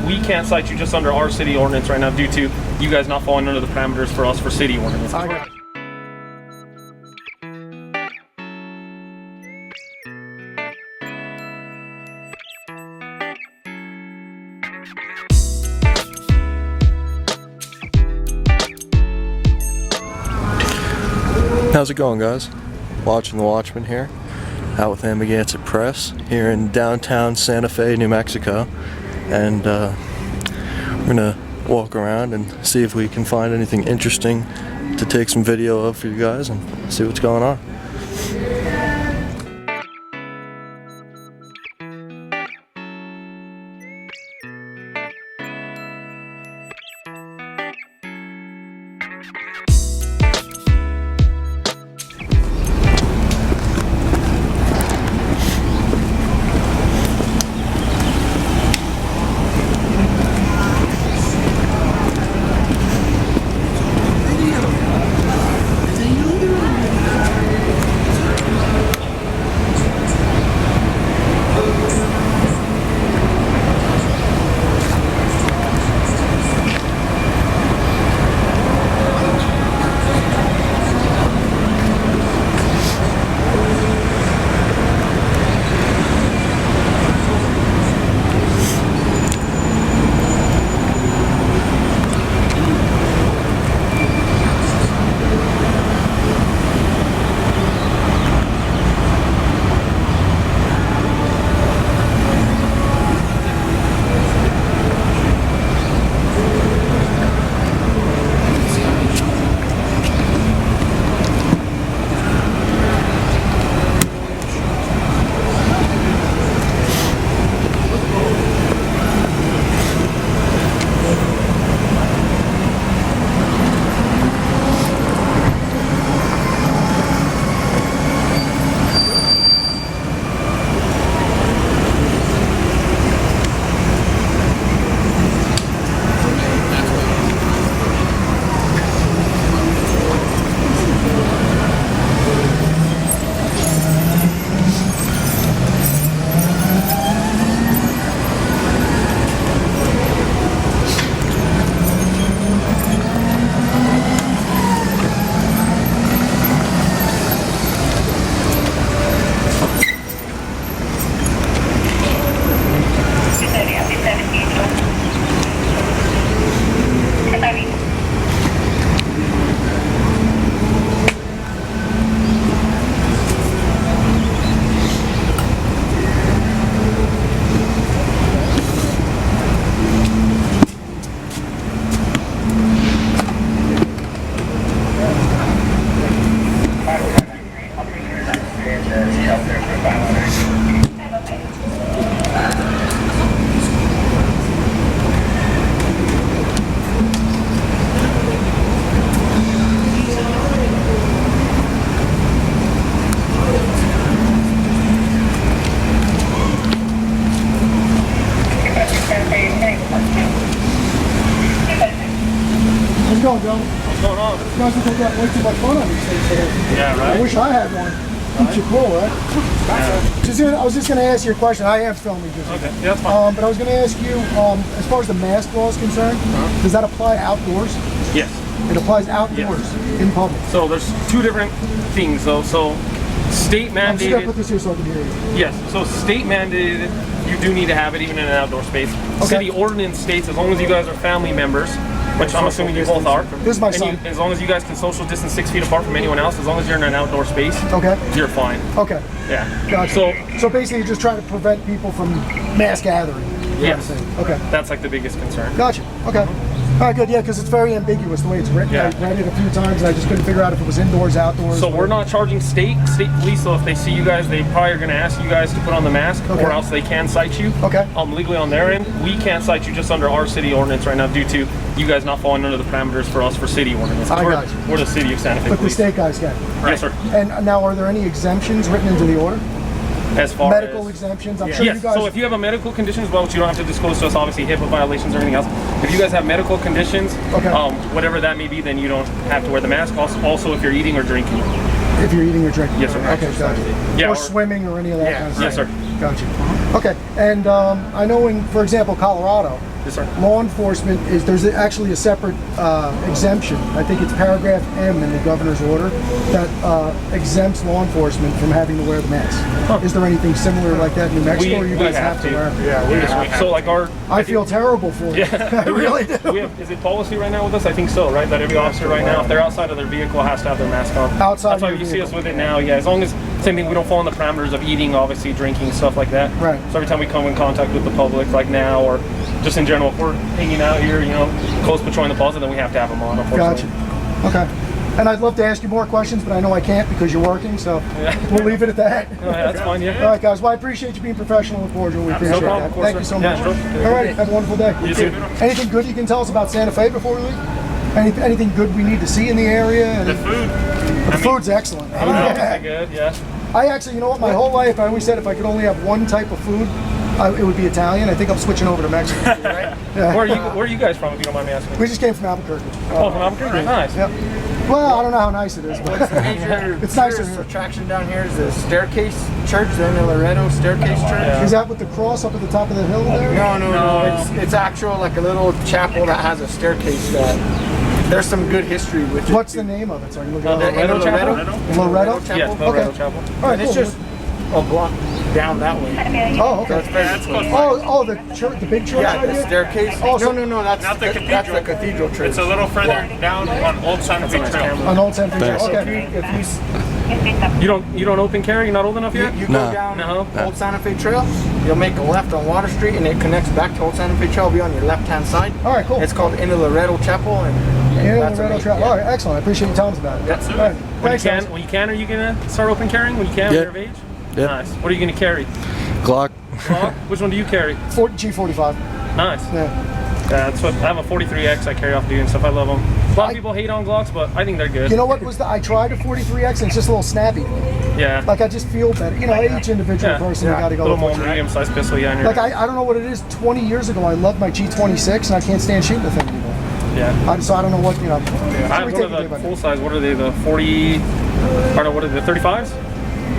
we can't cite you just under our city ordinance right now due to you guys not falling under the parameters for us for city ordinance. How's it going, guys? Watching the Watchmen here, out with Amagansett Press here in downtown Santa Fe, New Mexico, and we're gonna walk around and see if we can find anything interesting to take some video of for you guys and see what's going on. How's it going, Joe? What's going on? You guys have got way too much fun on these things today. Yeah, right? I wish I had one. Keeps you cool, right? Yeah. I was just going to ask you a question. I am filming just okay. Yeah, that's fine. but I was going to ask you, as far as the mask law is concerned, does that apply outdoors? Yes. It applies outdoors in public. So there's two different things though. So state mandated. I'm just going to put this here so I can hear you. Yes. So state mandated, you do need to have it even in an outdoor space. Okay. City ordinance states as long as you guys are family members, which I'm assuming you both are. This is my son. As long as you guys can social distance 6 feet apart from anyone else, as long as you're in an outdoor space, okay, you're fine. Okay. Yeah. Gotcha. So basically you're just trying to prevent people from mass gathering. Yes. Okay. That's like the biggest concern. Gotcha. Okay. All right, good. Yeah, because it's very ambiguous the way it's written. Yeah. I read it a few times and I just couldn't figure out if it was indoors, outdoors. So we're not charging state police, so if they see you guys, they probably are going to ask you guys to put on the mask, or else they can cite you. Okay. Legally on their end, we can't cite you just under our city ordinance right now due to you guys not falling under the parameters for us for city ordinance. We're the city of Santa Fe. But the state guys can. Right. Yes, sir. And now, are there any exemptions written into the order? As far medical as exemptions, I'm sure yes. you guys. So if you have a medical condition as well, which you don't have to disclose to us, obviously HIPAA violations or anything else. If you guys have medical conditions, whatever that may be, then you don't have to wear the mask. Also, if you're eating or drinking. If you're eating or drinking. Yes, sir. Okay, gotcha. Yeah. Or swimming or any of that kind of stuff. Yes, sir. Gotcha. Okay, and I know in, for example, Colorado, Yes, sir. law enforcement there's actually a separate exemption. I think it's paragraph M in the governor's order that exempts law enforcement from having to wear the mask. Huh. Is there anything similar like that in New Mexico, or you guys have to wear? Yeah, we have So like our, I feel terrible for you. yeah, I really do. we have, is it policy right now with us? I think so, right? That every officer right now, if they're outside of their vehicle, has to have their mask on. Outside That's why your you see vehicle. us with it now. Yeah, as long as same thing, we don't fall in the parameters of eating, obviously drinking, stuff like that. Right. So every time we come in contact with the public, like now, or just in general, if we're hanging out here, you know, close patrolling the plaza, then we have to have them on. Unfortunately. Gotcha. Okay. And I'd love to ask you more questions, but I know I can't because you're working, so we'll leave it at that. Oh, yeah, that's fine. Yeah. All right, guys. Well, I appreciate you being professional and cordial. We appreciate problem, that. of course, Thank you so sir. much. Yeah, sure. All right. Have a wonderful day. You too. Anything good you can tell us about Santa Fe before we leave? Anything good we need to see in the area? the food. The food's excellent. Pretty good. Yeah. I actually, you know what? My whole life, I always said if I could only have one type of food, it would be Italian. I think I'm switching over to Mexican. Right. Yeah. Where are you guys from, if you don't mind me asking? We just came from Albuquerque. Oh, from Albuquerque. Nice. Yep. Well, I don't know how nice it is, but it's nicer Tourist here. attraction down here is the Staircase Church, the Loretto Staircase Church. Yeah. Is that with the cross up at the top of the hill there? No. It's actual like a little chapel that has a staircase that there's some good history with it. What's the name of it? So I can look it The up. Loretto Chapel? Loretto? Chapel? Yes, Loretto Okay. Chapel. All right, And it's cool. just a block down that way. Oh, okay. That's close. Oh, the church, the big church Yeah, right the here? staircase. Oh, so- no, that's Not the that's cathedral. the cathedral church. It's a little further down on Old Santa Fe Trail. An old Santa Fe church. Thanks. Okay. If You don't open carry? You're not old enough yet? you No. go down No. Old Santa Fe Trail, you'll make a left on Water Street, and it connects back to Old Santa Fe Trail. It'll be on your left-hand side. All right, cool. It's called In the Loretto Chapel, and Yeah, that's Loretto amazing. Trail. Yeah. All right, excellent. I appreciate you telling us about it. That's All right. When you Thanks, can, guys. are you gonna start open carrying? When you can, when Yeah. you're of age? Yeah. Nice. What are you gonna carry? Glock. Glock? Which one do you carry? G45. Nice. Yeah. That's what I have a 43X. I carry off duty and stuff. I love them. A lot of people hate on Glocks, but I think they're good. You know what was I tried a 43X and it's just a little snappy to me. Yeah. Like I just feel better. You know, each individual Yeah. person, you got to A go little with more what you- medium-sized pistol, yeah. Like I don't know what it is. 20 years ago, I loved my G26 and I can't stand shooting the thing anymore. yeah. So I don't know what, you know. I have one of the full size. What are they? The 40? Or no, what are they? The 35s?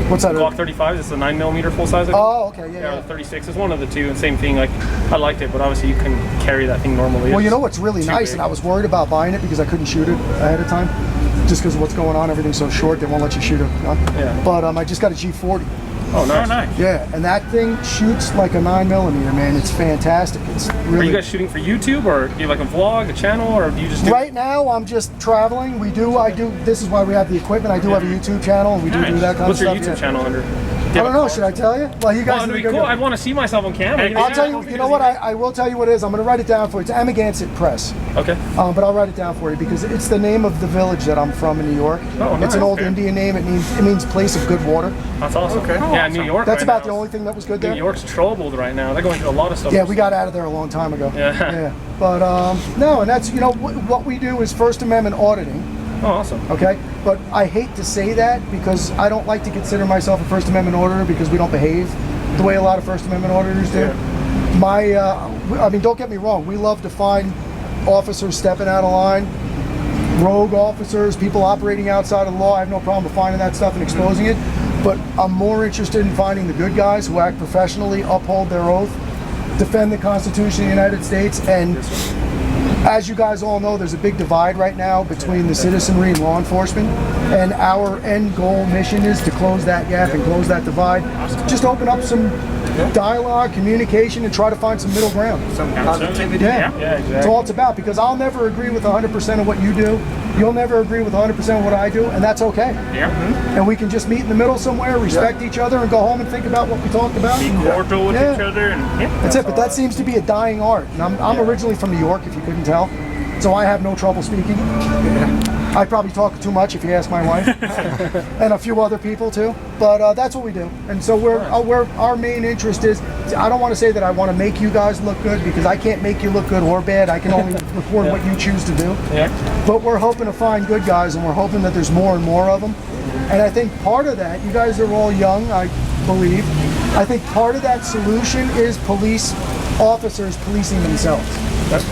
What's that? Glock 35s. It's a 9mm full size. I think. Oh, okay, Yeah, yeah. the 36 is one of the two, and same thing. Like I liked it, but obviously you can carry that thing normally. Well, you It's know what's really too nice, big. and I was worried about buying it because I couldn't shoot it ahead of time, just because of what's going on. Everything's so short, they won't let you shoot it. Yeah. But I just got a G40. Oh, nice. Oh, nice. Yeah, and that thing shoots like a 9mm, man. It's fantastic. It's really. Are you guys shooting for YouTube, or do you have like a vlog, a channel, or do you just do Right now, I'm just traveling. I do. This is why we have the equipment. I do have a YouTube channel, and we do Nice. that kind What's of your stuff. YouTube yeah. channel under? I don't know. Should I tell you? Well, you guys. Well, it'd are be good. cool. I'd want to see myself on camera. I'll tell you. You know what? I will tell you what it is. I'm going to write it down for you. It's Amagansett Press. Okay. But I'll write it down for you because it's the name of the village that I'm from in New York. Oh, It's an nice. old Okay. Indian name. It means place of good water. That's awesome. Okay. Yeah, New York. That's right about now. the only thing that was good New there. York's troubled right now. They're going through a lot of stuff. Yeah, we got out of there a long time ago. Yeah. But no, and that's what we do is First Amendment auditing. Oh, awesome. Okay, but I hate to say that because I don't like to consider myself a First Amendment auditor because we don't behave the way a lot of First Amendment auditors do. I mean, don't get me wrong. We love to find officers stepping out of line, rogue officers, people operating outside of the law. I have no problem with finding that stuff and exposing it. But I'm more interested in finding the good guys who act professionally, uphold their oath, defend the Constitution of the United States, and as you guys all know, there's a big divide right now between the citizenry and law enforcement, and our end goal mission is to close that gap and close that divide. Just open up some dialogue, communication, and try to find some middle ground. Some positivity. Yeah, Yeah, exactly. That's all it's about, because I'll never agree with 100% of what you do. You'll never agree with 100% of what I do, and that's okay. Yeah. And we can just meet in the middle somewhere, respect each other, and go home and think about what we talked about. Be cordial with Yeah. each other, and yeah. That's it, but that seems to be a dying art. And I'm originally from New York, if you couldn't tell, so I have no trouble speaking. I probably talk too much if you ask my wife, and a few other people too. But that's what we do. And so our main interest is, I don't want to say that I want to make you guys look good, because I can't make you look good or bad. I can only record what you choose to do. Yeah. But we're hoping to find good guys, and we're hoping that there's more and more of them. And I think part of that, you guys are all young, I believe. I think part of that solution is police officers policing themselves.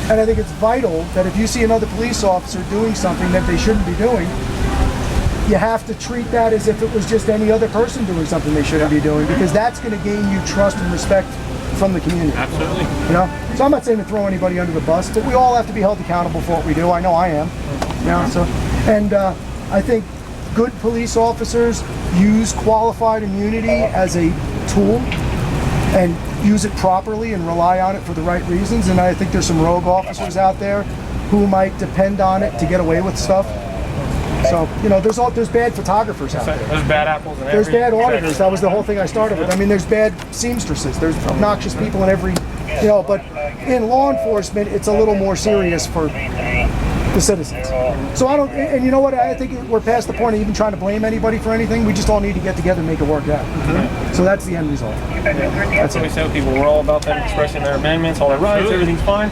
And I think it's vital that if you see another police officer doing something that they shouldn't be doing, you have to treat that as if it was just any other person doing something they shouldn't be doing, because that's going to gain you trust and respect from the community. Absolutely. You know, so I'm not saying to throw anybody under the bus, but we all have to be held accountable for what we do. I know I am. You know, so, and I think good police officers use qualified immunity as a tool and use it properly and rely on it for the right reasons. And I think there's some rogue officers out there who might depend on it to get away with stuff. So, you know, there's bad photographers out there. There's bad apples in There's every bad auditors. That was the whole thing I started with. I mean, there's bad seamstresses. There's obnoxious people in every, you know, but in law enforcement, it's a little more serious for the citizens. So I don't, and you know what, I think we're past the point of even trying to blame anybody for anything. We just all need to get together and make it work out. So that's the end result. That's what we say with people. We're all about them expressing their amendments, all their rights, everything's fine.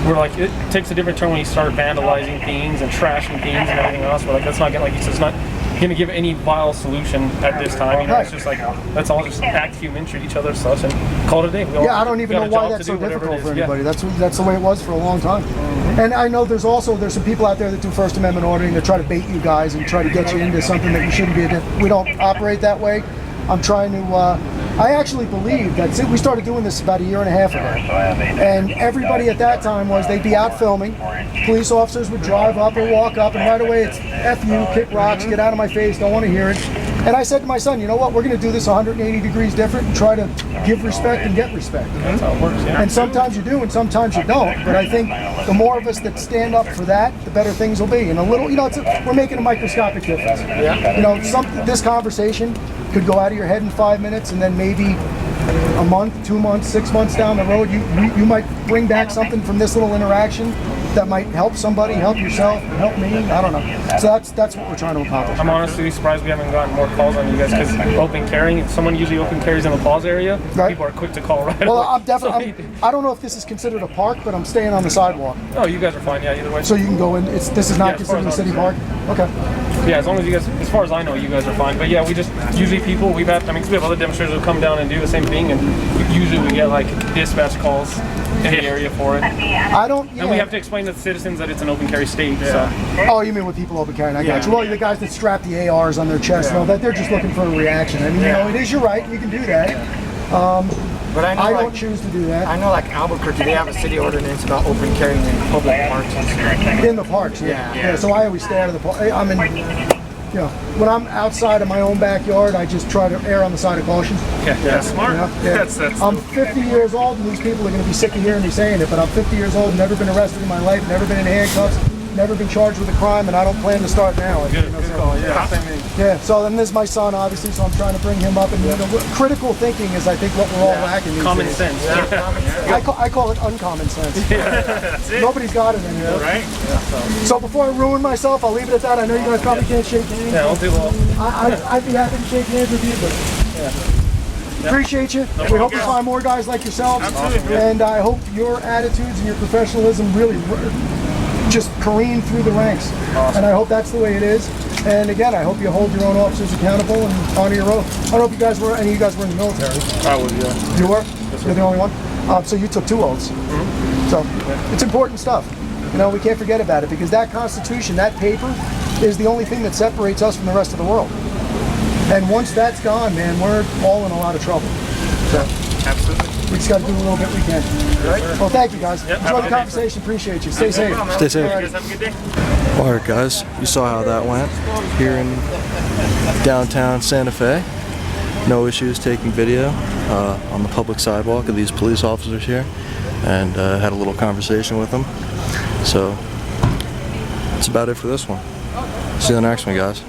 We're like, it takes a different turn when you start vandalizing things and trashing things and everything else. We're like, that's not gonna, like you said, it's not gonna give any viable solution at this time. You know, it's just like, let's all just act human, treat each other as such, and call it a day. Yeah, I don't even know why that's so difficult for anybody. That's the way it was for a long time. And I know there's some people out there that do First Amendment ordering that try to bait you guys and try to get you into something that you shouldn't be. We don't operate that way. I'm trying to, I actually believe that we started doing this about 1.5 years ago. And everybody at that time they'd be out filming. Police officers would drive up or walk up, and right away it's F you, kick rocks, get out of my face, don't want to hear it. And I said to my son, you know what, we're going to do this 180 degrees different and try to give respect and get respect. That's how it works, yeah. And sometimes you do and sometimes you don't. But I think the more of us that stand up for that, the better things will be. And a little, you know, we're making a microscopic difference. You know, this conversation could go out of your head in 5 minutes, and then maybe a month, 2 months, 6 months down the road, you might bring back something from this little interaction that might help somebody, help yourself, help me. I don't know. So that's what we're trying to accomplish. I'm honestly surprised we haven't gotten more calls on you guys, because open carrying, someone usually open carries in the plaza area. Right. People are quick to call right Well, away. I'm definitely. I don't know if this is considered a park, but I'm staying on the sidewalk. Oh, you guys are fine. Yeah, either way. So you can go in. This is not considered a city park. Okay. Yeah, as long as you guys, as far as I know, you guys are fine. But yeah, we just usually people we have other demonstrators who come down and do the same thing, and usually we get like dispatch calls in the area for it. I don't. Yeah. And we have to explain to the citizens that it's an open carry state. So. Oh, you mean with people open carrying? I got you. Well, the guys that strap the ARs on their chest, and all that, they're just looking for a reaction. I mean, you know, it is your right. You can do that. But I don't choose to do that. I know, like Albuquerque, they have a city ordinance about open carrying in public parks. In the parks, yeah. So I always stay out of the park. I'm in. You know, when I'm outside of my own backyard, I just try to err on the side of caution. Yeah, that's smart. You know? Yeah. That's I'm 50 years old, and these people are going to be sick of hearing me saying it, but I'm 50 years old, never been arrested in my life, never been in handcuffs, never been charged with a crime, and I don't plan to start now. Good call, yeah. Yeah, so then there's my son, obviously, so I'm trying to bring him up. And you know, critical thinking is, I think, what we're all lacking these Common days. sense. I call it uncommon sense. Nobody's got it anymore. right. So before I ruin myself, I'll leave it at that. I know you guys probably can't shake hands. Yeah, we'll do well. I'd be happy to shake hands with you, but appreciate you. We hope to find more guys like yourselves. Absolutely. And I hope your attitudes and your professionalism really just careen through the ranks. Awesome. And I hope that's the way it is. And again, I hope you hold your own officers accountable and honor your oath. I don't know if any of you guys were in the military. I would, yeah. You were? You're the only one? So you took 2 oaths. So it's important stuff. You know, we can't forget about it, because that Constitution, that paper, is the only thing that separates us from the rest of the world. And once that's gone, man, we're all in a lot of trouble. So Absolutely. we just got to do a little bit we can. Right. Well, thank you guys. Yep, Enjoy the conversation. Appreciate you. Stay safe. Stay safe. You guys have a good day. Alright guys, you saw how that went here in downtown Santa Fe. No issues taking video on the public sidewalk of these police officers here, and had a little conversation with them. So that's about it for this one. See you in the next one, guys.